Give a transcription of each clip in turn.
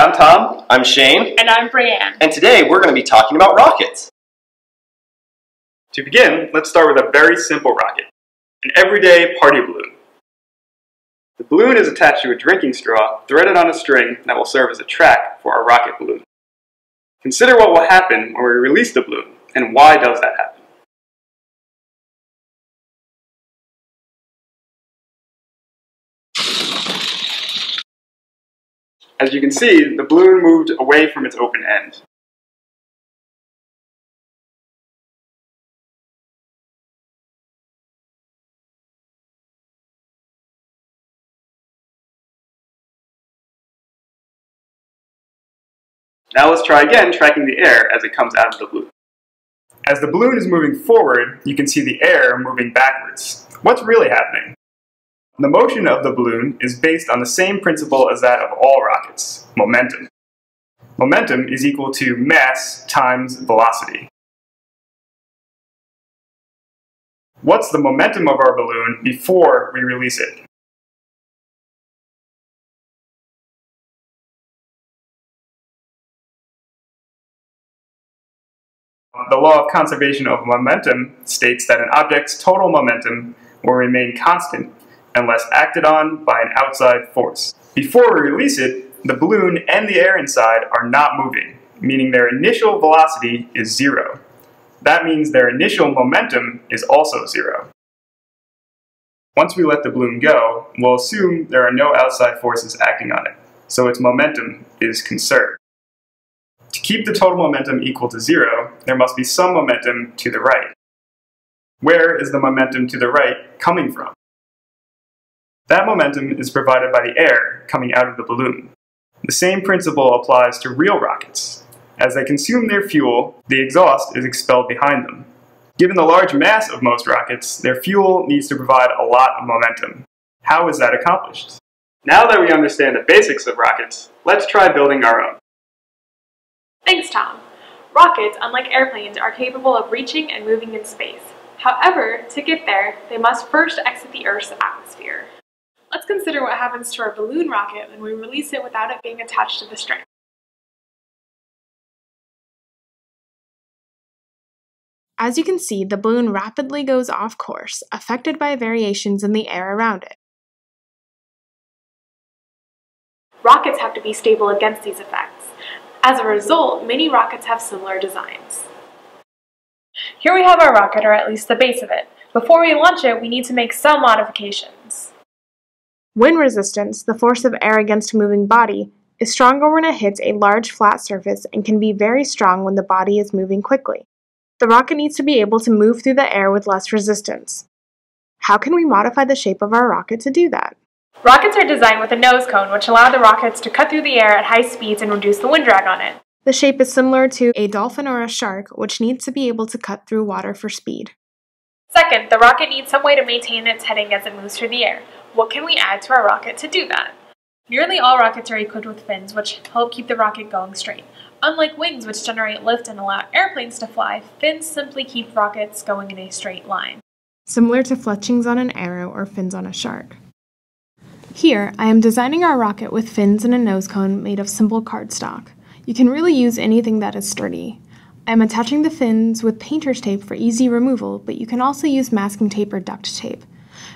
I'm Tom. I'm Shane. And I'm Brianne. And today we're going to be talking about rockets. To begin, let's start with a very simple rocket, an everyday party balloon. The balloon is attached to a drinking straw threaded on a string that will serve as a track for our rocket balloon. Consider what will happen when we release the balloon, and why does that happen? As you can see, the balloon moved away from its open end. Now let's try again tracking the air as it comes out of the balloon. As the balloon is moving forward, you can see the air moving backwards. What's really happening? The motion of the balloon is based on the same principle as that of all rockets, momentum. Momentum is equal to mass times velocity. What's the momentum of our balloon before we release it? The law of conservation of momentum states that an object's total momentum will remain constant unless acted on by an outside force. Before we release it, the balloon and the air inside are not moving, meaning their initial velocity is zero. That means their initial momentum is also zero. Once we let the balloon go, we'll assume there are no outside forces acting on it, so its momentum is conserved. To keep the total momentum equal to zero, there must be some momentum to the right. Where is the momentum to the right coming from? That momentum is provided by the air coming out of the balloon. The same principle applies to real rockets. As they consume their fuel, the exhaust is expelled behind them. Given the large mass of most rockets, their fuel needs to provide a lot of momentum. How is that accomplished? Now that we understand the basics of rockets, let's try building our own. Thanks, Tom. Rockets, unlike airplanes, are capable of reaching and moving in space. However, to get there, they must first exit the Earth's atmosphere. Let's consider what happens to our balloon rocket when we release it without it being attached to the string. As you can see, the balloon rapidly goes off course, affected by variations in the air around it. Rockets have to be stable against these effects. As a result, many rockets have similar designs. Here we have our rocket, or at least the base of it. Before we launch it, we need to make some modifications. Wind resistance, the force of air against a moving body, is stronger when it hits a large flat surface and can be very strong when the body is moving quickly. The rocket needs to be able to move through the air with less resistance. How can we modify the shape of our rocket to do that? Rockets are designed with a nose cone, which allow the rockets to cut through the air at high speeds and reduce the wind drag on it. The shape is similar to a dolphin or a shark, which needs to be able to cut through water for speed. Second, the rocket needs some way to maintain its heading as it moves through the air. What can we add to our rocket to do that? Nearly all rockets are equipped with fins, which help keep the rocket going straight. Unlike wings, which generate lift and allow airplanes to fly, fins simply keep rockets going in a straight line. Similar to fletchings on an arrow or fins on a shark. Here, I am designing our rocket with fins and a nose cone made of simple cardstock. You can really use anything that is sturdy. I am attaching the fins with painter's tape for easy removal, but you can also use masking tape or duct tape.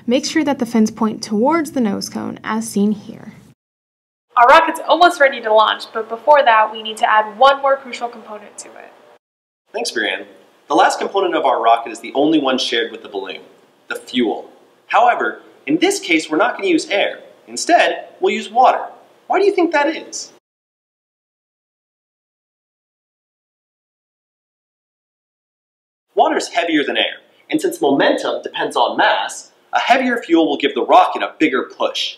Make sure that the fins point towards the nose cone, as seen here. Our rocket's almost ready to launch, but before that, we need to add one more crucial component to it. Thanks, Brianne. The last component of our rocket is the only one shared with the balloon, the fuel. However, in this case, we're not going to use air. Instead, we'll use water. Why do you think that is? Water is heavier than air, and since momentum depends on mass, a heavier fuel will give the rocket a bigger push.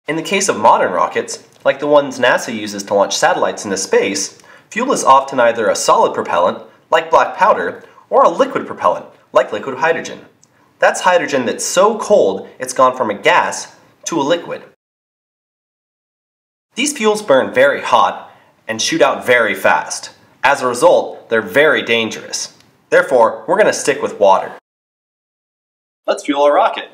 In the case of modern rockets, like the ones NASA uses to launch satellites into space, fuel is often either a solid propellant, like black powder, or a liquid propellant, like liquid hydrogen. That's hydrogen that's so cold it's gone from a gas to a liquid. These fuels burn very hot and shoot out very fast. As a result, they're very dangerous. Therefore, we're going to stick with water. Let's fuel our rocket.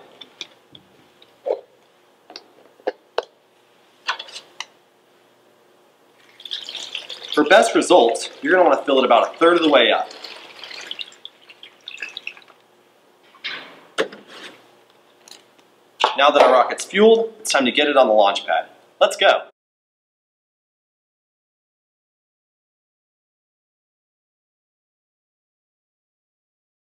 For best results, you're going to want to fill it about a third of the way up. Now that our rocket's fueled, it's time to get it on the launch pad. Let's go.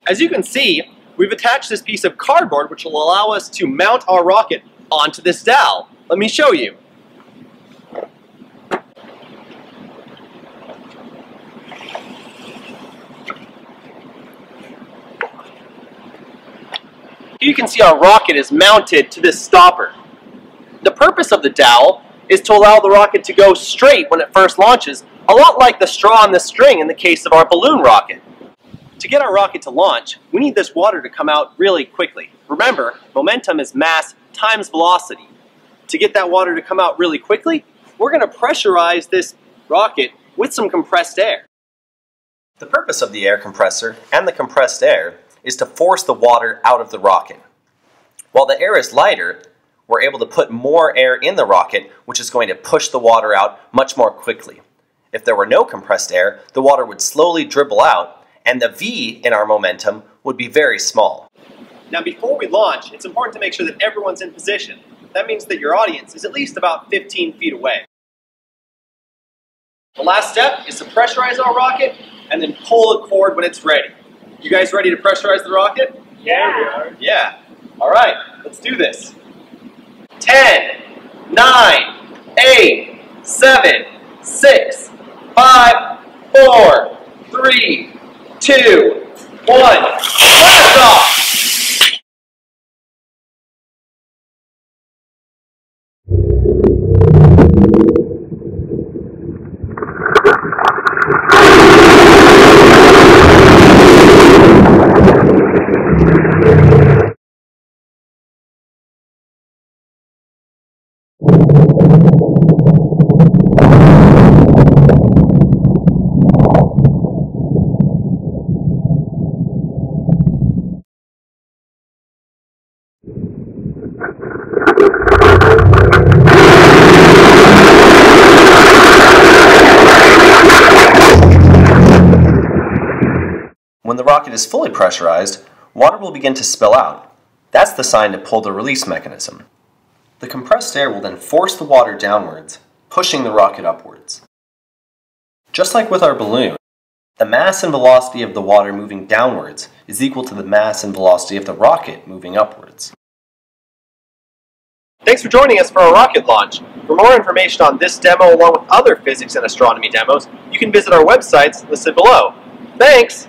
As you can see, we've attached this piece of cardboard which will allow us to mount our rocket onto this dowel. Let me show you. You can see our rocket is mounted to this stopper. The purpose of the dowel is to allow the rocket to go straight when it first launches, a lot like the straw on the string in the case of our balloon rocket. To get our rocket to launch, we need this water to come out really quickly. Remember, momentum is mass times velocity. To get that water to come out really quickly, we're going to pressurize this rocket with some compressed air. The purpose of the air compressor and the compressed air is to force the water out of the rocket. While the air is lighter, we're able to put more air in the rocket, which is going to push the water out much more quickly. If there were no compressed air, the water would slowly dribble out, and the V in our momentum would be very small. Now before we launch, it's important to make sure that everyone's in position. That means that your audience is at least about 15 feet away. The last step is to pressurize our rocket and then pull the cord when it's ready. You guys ready to pressurize the rocket? Yeah, we are. Yeah. All right, let's do this. 10, 9, 8, 7, 6, 5, 4, 3, 2, 1. Blast off! When the rocket is fully pressurized, water will begin to spill out. That's the sign to pull the release mechanism. The compressed air will then force the water downwards, pushing the rocket upwards. Just like with our balloon, the mass and velocity of the water moving downwards is equal to the mass and velocity of the rocket moving upwards. Thanks for joining us for our rocket launch. For more information on this demo along with other physics and astronomy demos, you can visit our websites listed below. Thanks!